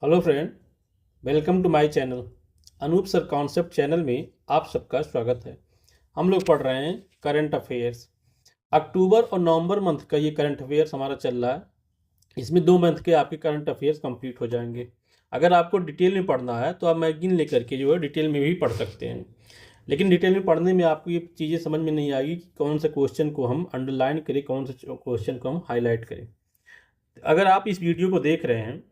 Hello friend, welcome to my channel. Anoop sir concept channel में आप सबका स्वागत है। हम लोग पढ़ रहे हैं करंट अफेयर्स। अक्टूबर और नवंबर मंथ का ये करंट अफेयर्स हमारा चल रहा है। इसमें 2 मंथ के आपके करंट अफेयर्स कंप्लीट हो जाएंगे। अगर आपको डिटेल में पढ़ना है तो आप मैगजीन लेकर के जो है डिटेल में भी पढ़ सकते हैं। लेकिन डिटेल में पढ़ने में आपको ये चीज़ें समझ में नहीं आएगी कि कौन से क्वेश्चन को हम अंडरलाइन करें, कौन से क्वेश्चन को हम हाईलाइट करें। अगर आप इस वीडियो को देख रहे हैं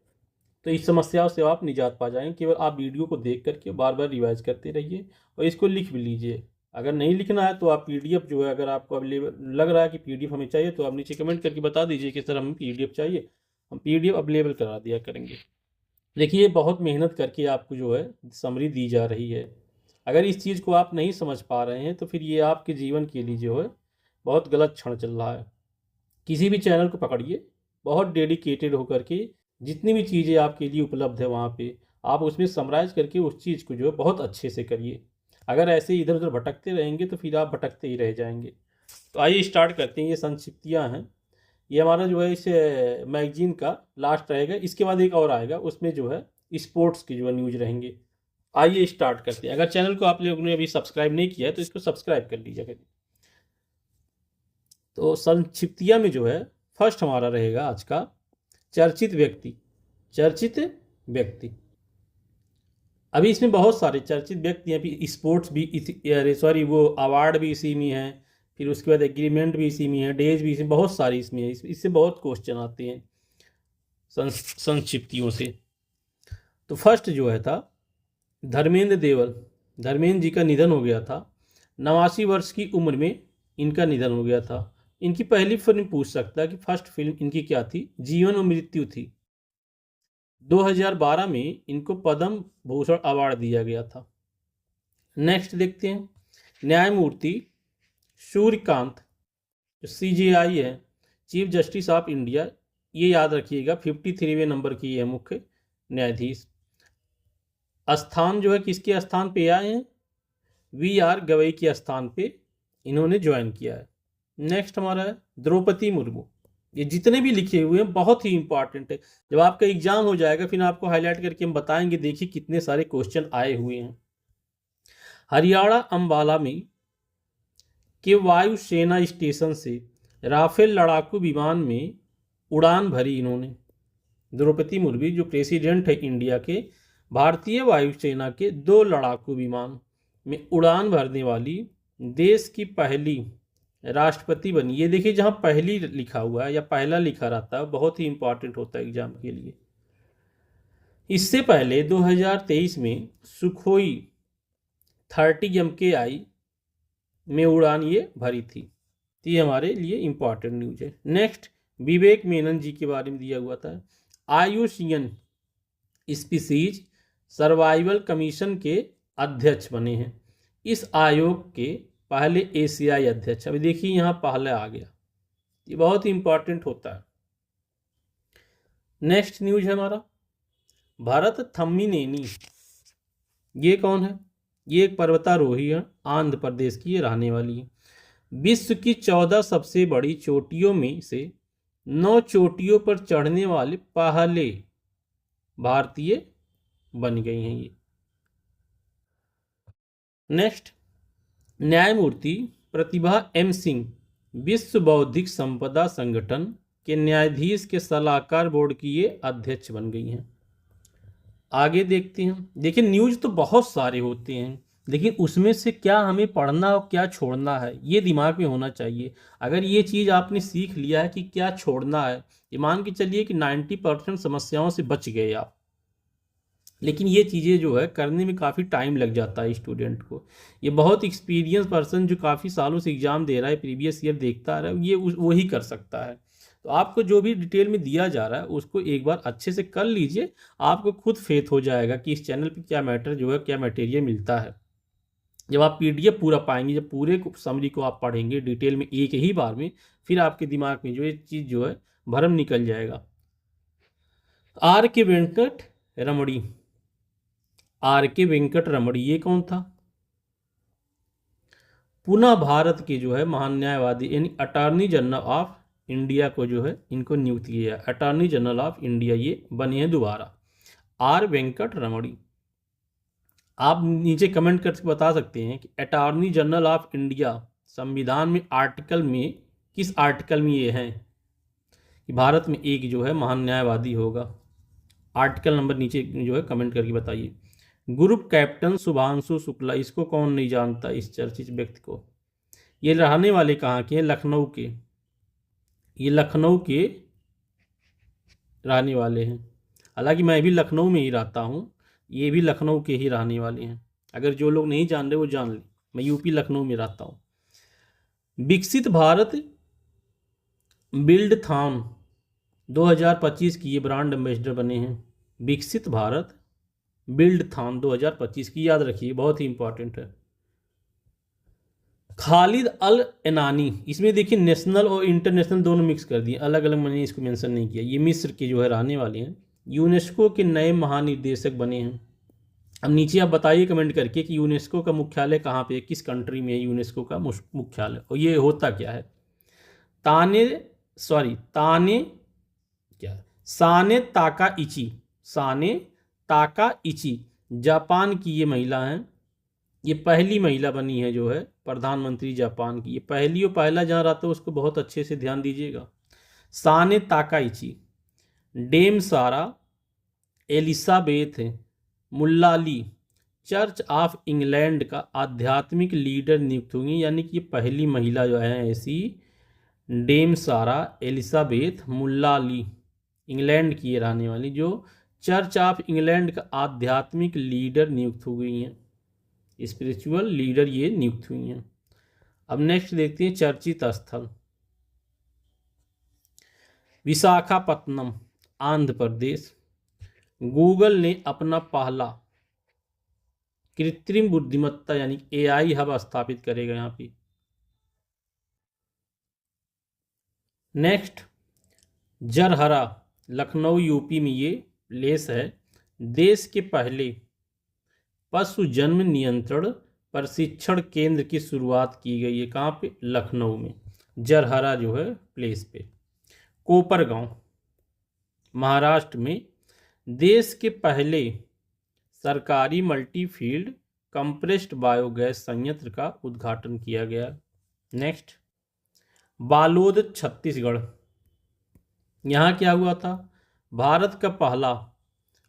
तो इस समस्याओं से आप निजात पा जाएंगे। केवल आप वीडियो को देख करके बार बार रिवाइज करते रहिए और इसको लिख भी लीजिए। अगर नहीं लिखना है तो आप पीडीएफ जो है, अगर आपको अवेलेबल लग रहा है कि पीडीएफ हमें चाहिए तो आप नीचे कमेंट करके बता दीजिए कि सर हमें पीडीएफ चाहिए, हम पीडीएफ अवेलेबल करा दिया करेंगे। देखिए, बहुत मेहनत करके आपको जो है समरी दी जा रही है। अगर इस चीज़ को आप नहीं समझ पा रहे हैं तो फिर ये आपके जीवन के लिए जो है बहुत गलत क्षण चल रहा है। किसी भी चैनल को पकड़िए, बहुत डेडिकेटेड होकर के जितनी भी चीज़ें आपके लिए उपलब्ध है वहाँ पे आप उसमें समराइज करके उस चीज़ को जो है बहुत अच्छे से करिए। अगर ऐसे इधर उधर भटकते रहेंगे तो फिर आप भटकते ही रह जाएंगे। तो आइए स्टार्ट करते हैं। ये संक्षिप्तियाँ हैं। ये हमारा जो है इस मैगजीन का लास्ट रहेगा। इसके बाद एक और आएगा, उसमें जो है स्पोर्ट्स की जो है न्यूज रहेंगे। आइए स्टार्ट करते हैं। अगर चैनल को आप लोगों ने अभी सब्सक्राइब नहीं किया है तो इसको सब्सक्राइब कर लीजिएगा। तो संक्षिप्तिया में जो है फर्स्ट हमारा रहेगा आज का चर्चित व्यक्ति। चर्चित व्यक्ति, अभी इसमें बहुत सारे चर्चित व्यक्ति हैं। अभी स्पोर्ट्स भी अरे सॉरी, वो अवार्ड भी इसी में है, फिर उसके बाद एग्रीमेंट भी इसी में है, डेज भी इसमें, बहुत सारी इसमें है। इससे बहुत क्वेश्चन आते हैं संक्षिप्तियों से। तो फर्स्ट जो है था धर्मेंद्र देवल। धर्मेंद्र जी का निधन हो गया था। 89 वर्ष की उम्र में इनका निधन हो गया था। इनकी पहली फिल्म पूछ सकता है कि फर्स्ट फिल्म इनकी क्या थी। जीवन और मृत्यु थी। 2012 में इनको पद्म भूषण अवार्ड दिया गया था। नेक्स्ट देखते हैं न्यायमूर्ति सूर्यकांत, जो सीजेआई है, चीफ जस्टिस ऑफ इंडिया। ये याद रखिएगा, 53वें नंबर की है मुख्य न्यायाधीश। स्थान जो है किसके स्थान पे आए हैं? वी आर गवई के स्थान पे इन्होंने ज्वाइन किया है। नेक्स्ट हमारा है द्रौपदी मुर्मू। ये जितने भी लिखे हुए हैं बहुत ही इंपॉर्टेंट है। जब आपका एग्जाम हो जाएगा फिर आपको हाईलाइट करके हम बताएंगे। देखिए कितने सारे क्वेश्चन आए हुए हैं। हरियाणा अंबाला में के वायुसेना स्टेशन से राफेल लड़ाकू विमान में उड़ान भरी इन्होंने। द्रौपदी मुर्मू जो प्रेसिडेंट है इंडिया के, भारतीय वायुसेना के 2 लड़ाकू विमान में उड़ान भरने वाली देश की पहली राष्ट्रपति बनी। ये देखिए, जहाँ पहली लिखा हुआ है या पहला लिखा रहता है बहुत ही इंपॉर्टेंट होता है एग्जाम के लिए। इससे पहले 2023 में सुखोई 30 MKI में उड़ान ये भरी थी। तो ये हमारे लिए इंपॉर्टेंट न्यूज है। नेक्स्ट विवेक मेनन जी के बारे में दिया हुआ था। IUCN स्पीसीज सर्वाइवल कमीशन के अध्यक्ष बने हैं। इस आयोग के पहले एशियाई अध्यक्ष। अभी देखिए यहाँ पहले आ गया, ये बहुत ही इंपॉर्टेंट होता है। नेक्स्ट न्यूज है हमारा भरत थम्मीनेनी। ये कौन है? ये एक पर्वतारोही है, आंध्र प्रदेश की ये रहने वाली है। विश्व की 14 सबसे बड़ी चोटियों में से 9 चोटियों पर चढ़ने वाले पहले भारतीय बन गई हैं ये। नेक्स्ट न्यायमूर्ति प्रतिभा M सिंह विश्व बौद्धिक संपदा संगठन के न्यायाधीश के सलाहकार बोर्ड की ये अध्यक्ष बन गई हैं। आगे देखते हैं। देखिए न्यूज तो बहुत सारे होते हैं, लेकिन उसमें से क्या हमें पढ़ना और क्या छोड़ना है ये दिमाग में होना चाहिए। अगर ये चीज़ आपने सीख लिया है कि क्या छोड़ना है, ये मान के चलिए कि 90% समस्याओं से बच गए आप। लेकिन ये चीज़ें जो है करने में काफ़ी टाइम लग जाता है स्टूडेंट को। ये बहुत एक्सपीरियंस पर्सन जो काफ़ी सालों से एग्ज़ाम दे रहा है, प्रीवियस ईयर देखता रहा है, ये वही कर सकता है। तो आपको जो भी डिटेल में दिया जा रहा है उसको एक बार अच्छे से कर लीजिए। आपको खुद फेथ हो जाएगा कि इस चैनल पे क्या मैटर जो है, क्या मटेरियल मिलता है। जब आप PDF पूरा पाएंगे, जब पूरे समरी को आप पढ़ेंगे डिटेल में एक ही बार में, फिर आपके दिमाग में जो ये चीज़ जो है भरम निकल जाएगा। RK वेंकट रमणी। RK वेंकट रमणी ये कौन था? पुनः भारत के जो है महान न्यायवादी यानी अटॉर्नी जनरल ऑफ इंडिया को जो है इनको नियुक्त किया। अटॉर्नी जनरल ऑफ इंडिया ये बने हैं दोबारा। आर वेंकट रमणी। आप नीचे कमेंट करके बता सकते हैं कि अटॉर्नी जनरल ऑफ इंडिया संविधान में आर्टिकल में किस आर्टिकल में ये हैं कि भारत में एक जो है महान न्यायवादी होगा। आर्टिकल नंबर नीचे जो है कमेंट करके बताइए। ग्रुप कैप्टन शुभांशु शुक्ला, इसको कौन नहीं जानता इस चर्चित व्यक्ति को। ये रहने वाले कहाँ के हैं, लखनऊ के। ये लखनऊ के रहने वाले हैं। हालांकि मैं भी लखनऊ में ही रहता हूँ, ये भी लखनऊ के ही रहने वाले हैं। अगर जो लोग नहीं जान रहे वो जान लें, मैं यूपी लखनऊ में रहता हूँ। विकसित भारत बिल्डथॉन 2025 की ये ब्रांड एम्बेसडर बने हैं। विकसित भारत बिल्डथॉन 2025 की, याद रखिए, बहुत ही इंपॉर्टेंट है। खालिद अल एनानी, इसमें देखिए नेशनल और इंटरनेशनल दोनों मिक्स कर दिए, अलग अलग मैंने इसको मेंशन नहीं किया। ये मिस्र के जो है रहने वाले हैं, यूनेस्को के नए महानिदेशक बने हैं। अब नीचे आप बताइए कमेंट करके कि यूनेस्को का मुख्यालय कहाँ पे है, किस कंट्री में है यूनेस्को का मुख्यालय, और ये होता क्या है। साने ताकाइची जापान की ये महिला हैं। ये पहली महिला बनी है जो है प्रधानमंत्री जापान की। ये पहली और पहला जहाँ रहता है उसको बहुत अच्छे से ध्यान दीजिएगा। Sanae Takaichi. डेम सारा एलिसाबेथ मुल्लाली चर्च ऑफ इंग्लैंड का आध्यात्मिक लीडर नियुक्त हुई, यानी कि पहली महिला जो है ऐसी डेम सारा एलिसाबेथ मुल्लाली, इंग्लैंड की रहने वाली, जो चर्च ऑफ इंग्लैंड का आध्यात्मिक लीडर नियुक्त हो गई हैं। स्पिरिचुअल लीडर ये नियुक्त हुई हैं। अब नेक्स्ट देखते हैं चर्चित स्थल। विशाखापत्तनम आंध्र प्रदेश। गूगल ने अपना पहला कृत्रिम बुद्धिमत्ता यानी एआई हब स्थापित करेगा यहाँ पे। नेक्स्ट जरहरा लखनऊ यूपी में ये प्लेस है। देश के पहले पशु जन्म नियंत्रण प्रशिक्षण केंद्र की शुरुआत की गई है, कहाँ पे, लखनऊ में, जरहरा जो है प्लेस पे। कोपरगांव महाराष्ट्र में देश के पहले सरकारी मल्टीफील्ड कंप्रेस्ड बायोगैस संयंत्र का उद्घाटन किया गया। नेक्स्ट बालोद छत्तीसगढ़। यहाँ क्या हुआ था, भारत का पहला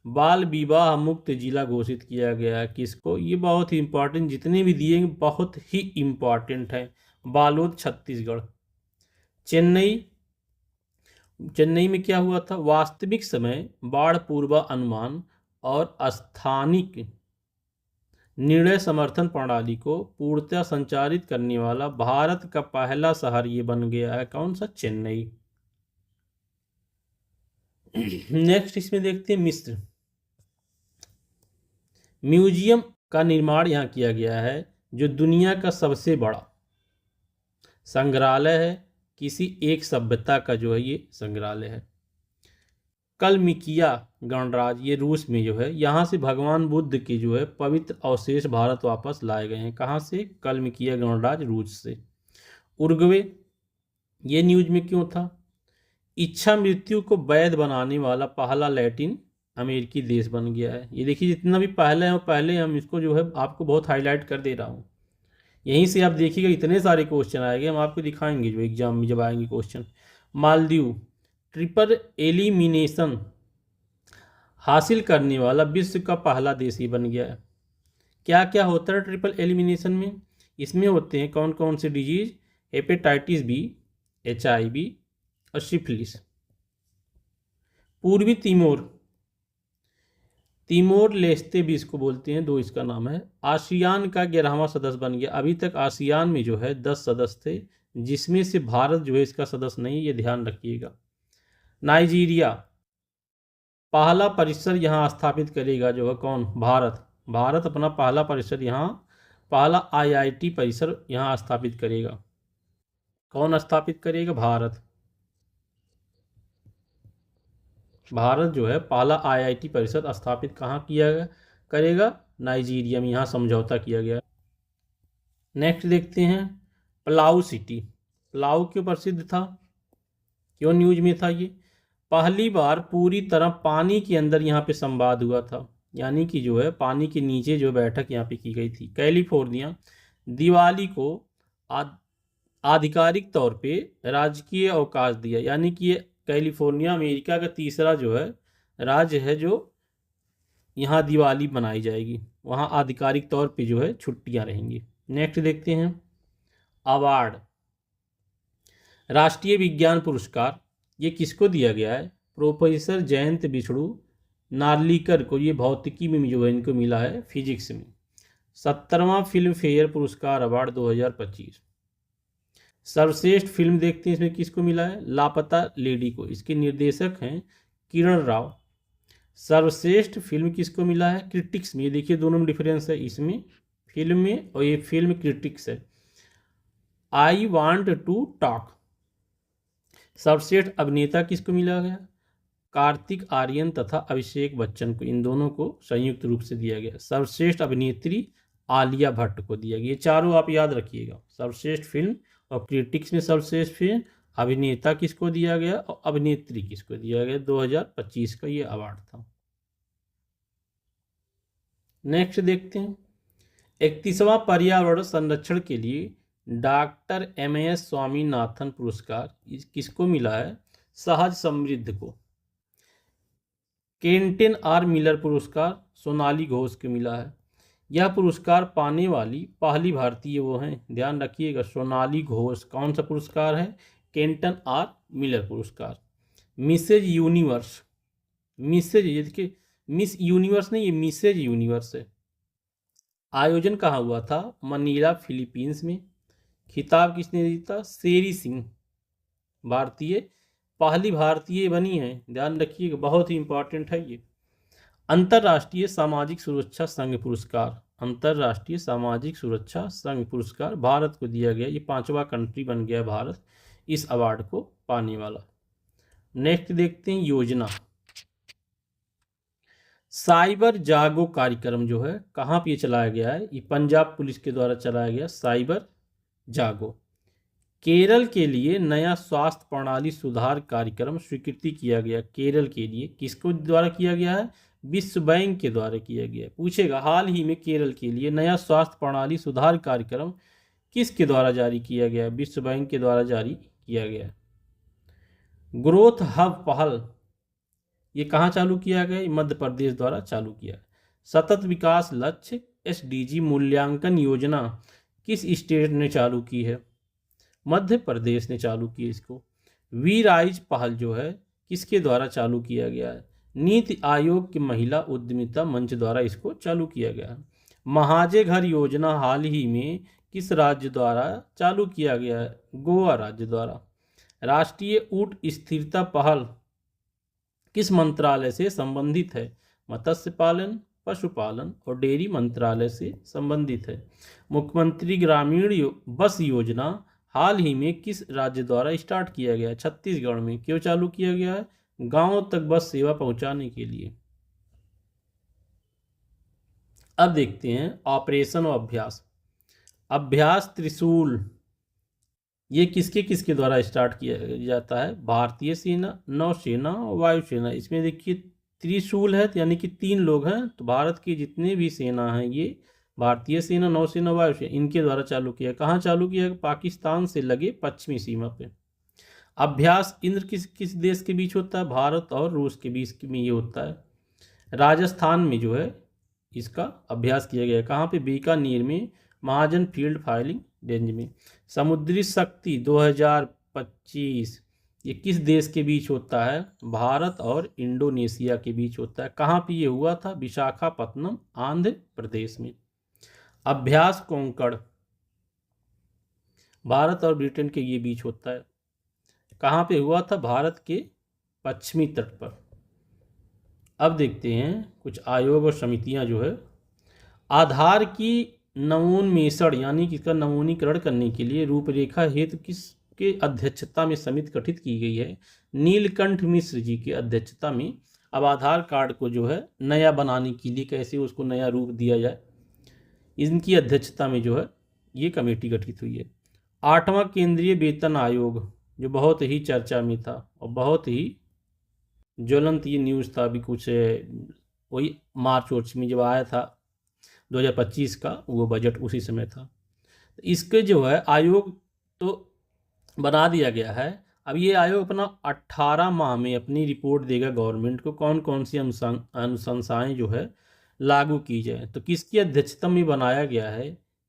बाल विवाह मुक्त जिला घोषित किया गया है। किसको, ये बहुत ही इंपॉर्टेंट, जितने भी दिए बहुत ही इंपॉर्टेंट है। बालोद छत्तीसगढ़। चेन्नई में क्या हुआ था, वास्तविक समय बाढ़ पूर्वानुमान और स्थानिक निर्णय समर्थन प्रणाली को पूर्णतः संचालित करने वाला भारत का पहला शहर ये बन गया है। कौन सा, चेन्नई। नेक्स्ट इसमें देखते हैं मिस्र। म्यूजियम का निर्माण यहाँ किया गया है, जो दुनिया का सबसे बड़ा संग्रहालय है। किसी एक सभ्यता का जो है ये संग्रहालय है। कलमिकिया गणराज्य, ये रूस में जो है, यहाँ से भगवान बुद्ध के जो है पवित्र अवशेष भारत वापस लाए गए हैं। कहाँ से, कलमिकिया गणराज्य रूस से। उरुग्वे, ये न्यूज में क्यों था, इच्छा मृत्यु को वैध बनाने वाला पहला लैटिन अमेरिकी देश बन गया है। ये देखिए जितना भी पहले है पहले हम इसको जो है आपको बहुत हाईलाइट कर दे रहा हूँ। यहीं से आप देखिएगा इतने सारे क्वेश्चन आएंगे, हम आपको दिखाएंगे जो एग्जाम में जब आएंगे क्वेश्चन। मालदीव ट्रिपल एलिमिनेशन हासिल करने वाला विश्व का पहला देश ही बन गया है। क्या क्या होता है ट्रिपल एलिमिनेशन में, इसमें होते हैं कौन कौन से डिजीज, हेपेटाइटिस बी, HIV और सिफिलिस। पूर्वी तिमोर लेस्ते भी इसको बोलते हैं, दो इसका नाम है। आसियान का 11वां सदस्य बन गया। अभी तक आसियान में जो है 10 सदस्य थे, जिसमें से भारत जो है इसका सदस्य नहीं, ये ध्यान रखिएगा। नाइजीरिया पहला परिसर यहाँ स्थापित करेगा जो है कौन, भारत अपना पहला परिसर यहाँ, पहला IIT परिसर यहाँ स्थापित करेगा। कौन स्थापित करेगा, भारत जो है पहला IIT परिषद स्थापित कहाँ किया करेगा, नाइजीरिया में, यहाँ समझौता किया गया। नेक्स्ट देखते हैं पलाऊ सिटी। पलाऊ क्यों प्रसिद्ध था, क्यों न्यूज में था ये, पहली बार पूरी तरह पानी के अंदर यहाँ पे संवाद हुआ था, यानी कि जो है पानी के नीचे जो बैठक यहाँ पे की गई थी। कैलिफोर्निया दिवाली को आधिकारिक तौर पे राजकीय अवकाश दिया, यानी कि ये कैलिफोर्निया अमेरिका का तीसरा जो है राज्य है जो यहाँ दिवाली मनाई जाएगी, वहाँ आधिकारिक तौर पे जो है छुट्टियाँ रहेंगी। नेक्स्ट देखते हैं अवार्ड। राष्ट्रीय विज्ञान पुरस्कार ये किसको दिया गया है? प्रोफेसर जयंत बिछड़ू नार्लिकर को, ये भौतिकी में जो है इनको मिला है, फिजिक्स में। 70वां फिल्म फेयर पुरस्कार अवार्ड 2025। सर्वश्रेष्ठ फिल्म देखते हैं इसमें किसको मिला है? लापता लेडी को, इसके निर्देशक हैं किरण राव। सर्वश्रेष्ठ फिल्म किसको मिला है? क्रिटिक्स में। ये देखिए दोनों में डिफरेंस है, इसमें फिल्म में और ये फिल्म क्रिटिक्स है। I want to talk. सर्वश्रेष्ठ अभिनेता किसको मिला गया? कार्तिक आर्यन तथा अभिषेक बच्चन को, इन दोनों को संयुक्त रूप से दिया गया। सर्वश्रेष्ठ अभिनेत्री आलिया भट्ट को दिया गया। ये चारों आप याद रखिएगा, सर्वश्रेष्ठ फिल्म और क्रिटिक्स में सर्वश्रेष्ठ फिल्म, अभिनेता किसको दिया गया और अभिनेत्री किसको दिया गया। 2025 का ये अवार्ड था। नेक्स्ट देखते हैं 31वां पर्यावरण संरक्षण के लिए डॉक्टर MS स्वामीनाथन पुरस्कार किसको मिला है? सहज समृद्ध को। केंटेन R मिलर पुरस्कार सोनाली घोष को मिला है। यह पुरस्कार पाने वाली पहली भारतीय वो हैं, ध्यान रखिएगा, सोनाली घोष। कौन सा पुरस्कार है? केंटन R मिलर पुरस्कार। मिसेज यूनिवर्स, मिसेज, ये देखिए मिस यूनिवर्स नहीं, ये मिसेज यूनिवर्स है। आयोजन कहाँ हुआ था? मनीला फिलीपींस में। खिताब किसने जीता? शेरी सिंह, भारतीय, पहली भारतीय बनी है, ध्यान रखिएगा, बहुत ही इंपॉर्टेंट है ये। अंतर्राष्ट्रीय सामाजिक सुरक्षा संघ पुरस्कार, अंतर्राष्ट्रीय सामाजिक सुरक्षा संघ पुरस्कार भारत को दिया गया। ये 5वां कंट्री बन गया भारत इस अवार्ड को पाने वाला। नेक्स्ट देखते हैं योजना। साइबर जागो कार्यक्रम जो है कहाँ पे चलाया गया है? ये पंजाब पुलिस के द्वारा चलाया गया साइबर जागो। केरल के लिए नया स्वास्थ्य प्रणाली सुधार कार्यक्रम स्वीकृति किया गया। केरल के लिए किसको द्वारा किया गया है? विश्व बैंक के द्वारा किया गया। पूछेगा हाल ही में केरल के लिए नया स्वास्थ्य प्रणाली सुधार कार्यक्रम किसके द्वारा जारी किया गया? विश्व बैंक के द्वारा जारी किया गया। ग्रोथ हब पहल ये कहाँ चालू किया गया? मध्य प्रदेश द्वारा चालू किया। सतत विकास लक्ष्य SDG मूल्यांकन योजना किस स्टेट ने चालू की है? मध्य प्रदेश ने चालू की इसको। वी राइज पहल जो है किसके द्वारा चालू किया गया है? नीति आयोग के महिला उद्यमिता मंच द्वारा इसको चालू किया गया है। महाजे घर योजना हाल ही में किस राज्य द्वारा चालू किया गया है? गोवा राज्य द्वारा। राष्ट्रीय ऊंट स्थिरता पहल किस मंत्रालय से संबंधित है? मत्स्य पालन, पशुपालन और डेयरी मंत्रालय से संबंधित है। मुख्यमंत्री ग्रामीण बस योजना हाल ही में किस राज्य द्वारा स्टार्ट किया गया है? छत्तीसगढ़ में। क्यों चालू किया गया है? गांव तक बस सेवा पहुंचाने के लिए। अब देखते हैं ऑपरेशन और अभ्यास। अभ्यास त्रिशूल ये किसके किसके द्वारा स्टार्ट किया जाता है? भारतीय सेना, नौसेना और वायुसेना। इसमें देखिए त्रिशूल है यानी कि 3 लोग हैं, तो भारत की जितने भी सेना हैं ये भारतीय सेना, नौसेना, वायुसेना, इनके द्वारा चालू किया। कहाँ चालू किया? पाकिस्तान से लगे पश्चिमी सीमा पे। अभ्यास इंद्र किस किस देश के बीच होता है? भारत और रूस के बीच में ये होता है। राजस्थान में जो है इसका अभ्यास किया गया। कहाँ पे? बीकानेर में, महाजन फील्ड फायरिंग रेंज में। समुद्री शक्ति 2025 ये किस देश के बीच होता है? भारत और इंडोनेशिया के बीच होता है। कहाँ पे ये हुआ था? विशाखापत्तनम, आंध्र प्रदेश में। अभ्यास कोंकण भारत और ब्रिटेन के ये बीच होता है। कहाँ पे हुआ था? भारत के पश्चिमी तट पर। अब देखते हैं कुछ आयोग और समितियां जो है आधार की नवोन्मेषण यानी कि इसका नवीनीकरण करने के लिए रूपरेखा हेतु किसके अध्यक्षता में समिति गठित की गई है? नीलकंठ मिश्र जी की अध्यक्षता में। अब आधार कार्ड को जो है नया बनाने के लिए कैसे उसको नया रूप दिया जाए, इनकी अध्यक्षता में जो है ये कमेटी गठित हुई है। 8वां केंद्रीय वेतन आयोग जो बहुत ही चर्चा में था और बहुत ही ज्वलंत ये न्यूज़ था अभी कुछ वही मार्च वर्च में जब आया था 2025 का वो बजट, उसी समय था। तो इसके जो है आयोग तो बना दिया गया है। अब ये आयोग अपना 18 माह में अपनी रिपोर्ट देगा गवर्नमेंट को, कौन कौन सी अनुशंसाएं जो है लागू की जाए। तो किसकी अध्यक्षता में बनाया गया है,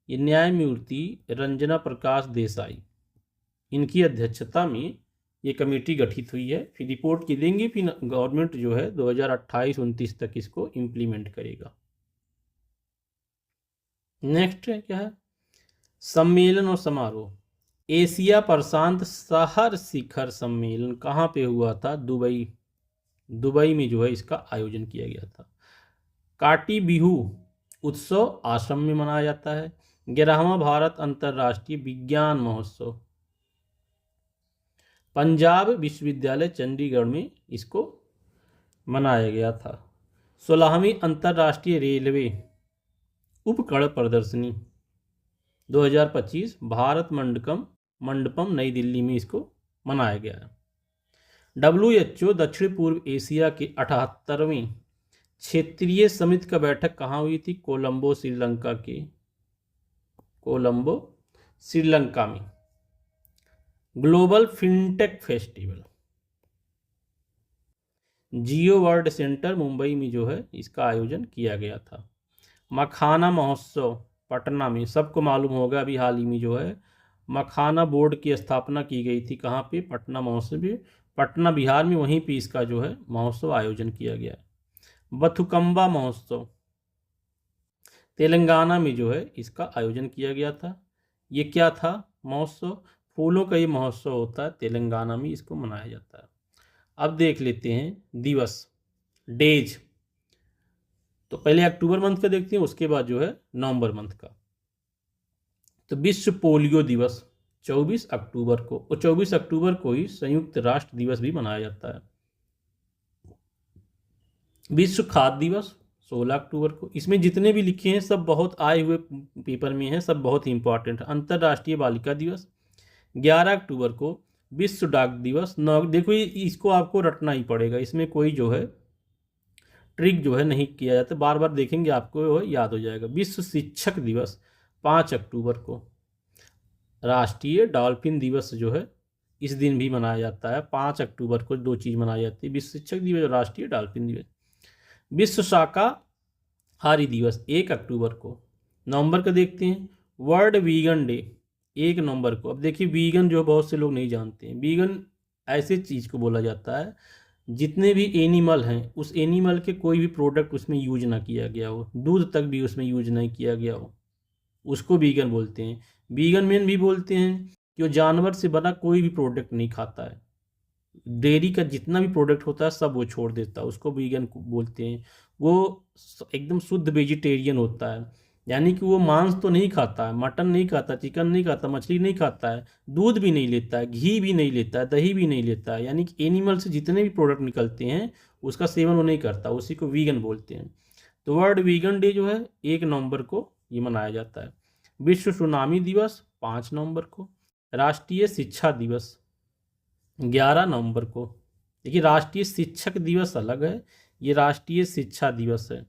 ये न्यायमूर्ति रंजना प्रकाश देसाई, इनकी अध्यक्षता में ये कमेटी गठित हुई है। फिर रिपोर्ट की देंगे, फिर गवर्नमेंट जो है 2028-29 तक इसको इम्प्लीमेंट करेगा। नेक्स्ट है क्या है, सम्मेलन और समारोह। एशिया प्रशांत शहर शिखर सम्मेलन कहाँ पे हुआ था, दुबई। दुबई में जो है इसका आयोजन किया गया था। काटी बिहू उत्सव आश्रम में मनाया जाता है। 11वां भारत अंतर्राष्ट्रीय विज्ञान महोत्सव पंजाब विश्वविद्यालय चंडीगढ़ में इसको मनाया गया था। 16वीं अंतर्राष्ट्रीय रेलवे उपकरण प्रदर्शनी 2025 भारत मंडपम नई दिल्ली में इसको मनाया गया है। WHO दक्षिण पूर्व एशिया के 78वें क्षेत्रीय समिति का बैठक कहाँ हुई थी, कोलंबो श्रीलंका में। ग्लोबल फिनटेक फेस्टिवल जियो वर्ल्ड सेंटर मुंबई में जो है इसका आयोजन किया गया था। मखाना महोत्सव पटना में, सबको मालूम होगा अभी हाल ही में जो है मखाना बोर्ड की स्थापना की गई थी। कहाँ पे, पटना महोत्सव भी, पटना बिहार में, वहीं पे इसका जो है महोत्सव आयोजन किया गया है। बथुकम्बा महोत्सव तेलंगाना में जो है इसका आयोजन किया गया था। ये क्या था महोत्सव, फूलों का ये महोत्सव होता है, तेलंगाना में इसको मनाया जाता है। अब देख लेते हैं दिवस, डेज। तो पहले अक्टूबर मंथ का देखते हैं, उसके बाद जो है नवंबर मंथ का। तो विश्व पोलियो दिवस 24 अक्टूबर को, और 24 अक्टूबर को ही संयुक्त राष्ट्र दिवस भी मनाया जाता है। विश्व खाद्य दिवस 16 अक्टूबर को। इसमें जितने भी लिखे हैं सब बहुत आए हुए पेपर में हैं, सब बहुत ही इंपॉर्टेंट है। अंतर्राष्ट्रीय बालिका दिवस 11 अक्टूबर को। विश्व डाक दिवस 9, देखो इसको आपको रटना ही पड़ेगा, इसमें कोई जो है ट्रिक जो है नहीं किया जाता, बार बार देखेंगे आपको याद हो जाएगा। विश्व शिक्षक दिवस 5 अक्टूबर को। राष्ट्रीय डॉल्फिन दिवस जो है इस दिन भी मनाया जाता है, 5 अक्टूबर को। दो चीज़ मनाई जाती है, विश्व शिक्षक दिवस और राष्ट्रीय डॉल्फिन दिवस। विश्व शाकाहारी दिवस 1 अक्टूबर को। नवंबर का देखते हैं, वर्ल्ड वीगन डे 1 नवंबर को। अब देखिए वीगन जो बहुत से लोग नहीं जानते हैं, वीगन ऐसे चीज़ को बोला जाता है जितने भी एनिमल हैं उस एनिमल के कोई भी प्रोडक्ट उसमें यूज ना किया गया हो, दूध तक भी उसमें यूज नहीं किया गया हो, उसको वीगन बोलते हैं। वीगन मैन भी बोलते हैं कि वो जानवर से बना कोई भी प्रोडक्ट नहीं खाता है, डेयरी का जितना भी प्रोडक्ट होता है सब वो छोड़ देता है, उसको वीगन बोलते हैं। वो एकदम शुद्ध वेजिटेरियन होता है, यानी कि वो मांस तो नहीं खाता है, मटन नहीं खाता, चिकन नहीं खाता, मछली नहीं खाता है, दूध भी नहीं लेता है, घी भी नहीं लेता है, दही भी नहीं लेता है, यानी कि एनिमल से जितने भी प्रोडक्ट निकलते हैं उसका सेवन वो नहीं करता, उसी को वीगन बोलते हैं। तो वर्ल्ड वीगन डे जो है 1 नवंबर को ये मनाया जाता है। विश्व सुनामी दिवस 5 नवंबर को। राष्ट्रीय शिक्षा दिवस 11 नवंबर को। देखिए राष्ट्रीय शिक्षक दिवस अलग है, ये राष्ट्रीय शिक्षा दिवस है।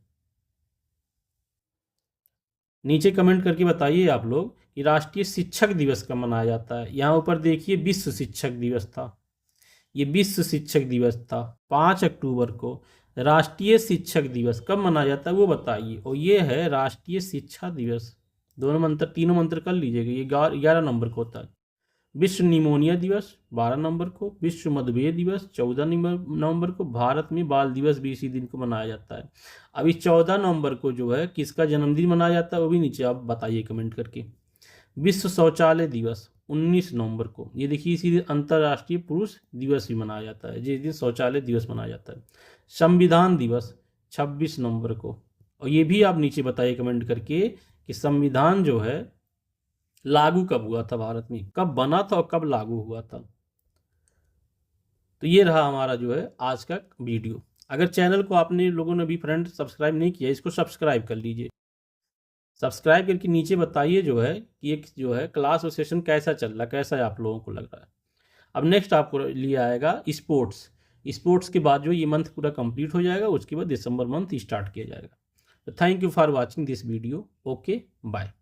नीचे कमेंट करके बताइए आप लोग कि राष्ट्रीय शिक्षक दिवस कब मनाया जाता है। यहाँ ऊपर देखिए विश्व शिक्षक दिवस था, ये विश्व शिक्षक दिवस था 5 अक्टूबर को। राष्ट्रीय शिक्षक दिवस कब मनाया जाता है वो बताइए, और ये है राष्ट्रीय शिक्षा दिवस। दोनों मंत्र, तीनों मंत्र कर लीजिएगा। ये 11 नवंबर को होता है। विश्व निमोनिया दिवस 12 नवंबर को। विश्व मधुमेह दिवस 14 नवंबर को। भारत में बाल दिवस भी इसी दिन को मनाया जाता है। अभी 14 नवंबर को जो है किसका जन्मदिन मनाया जाता है वो भी नीचे आप बताइए कमेंट करके। विश्व शौचालय दिवस 19 नवंबर को। ये देखिए इसी दिन अंतर्राष्ट्रीय पुरुष दिवस भी मनाया जाता है, जिस दिन शौचालय दिवस मनाया जाता है। संविधान दिवस 26 नवंबर को। और ये भी आप नीचे बताइए कमेंट करके कि संविधान जो है लागू कब हुआ था, भारत में कब बना था और कब लागू हुआ था। तो ये रहा हमारा जो है आज का वीडियो। अगर चैनल को आपने लोगों ने भी फ्रेंड सब्सक्राइब नहीं किया, इसको सब्सक्राइब कर लीजिए। सब्सक्राइब करके नीचे बताइए जो है कि एक जो है क्लास और सेशन कैसा चल रहा है, कैसा आप लोगों को लग रहा है। अब नेक्स्ट आपको लिए आएगा स्पोर्ट्स। स्पोर्ट्स के बाद जो ये मंथ पूरा कंप्लीट हो जाएगा, उसके बाद दिसंबर मंथ स्टार्ट किया जाएगा। तो thank you for watching this video. Okay bye.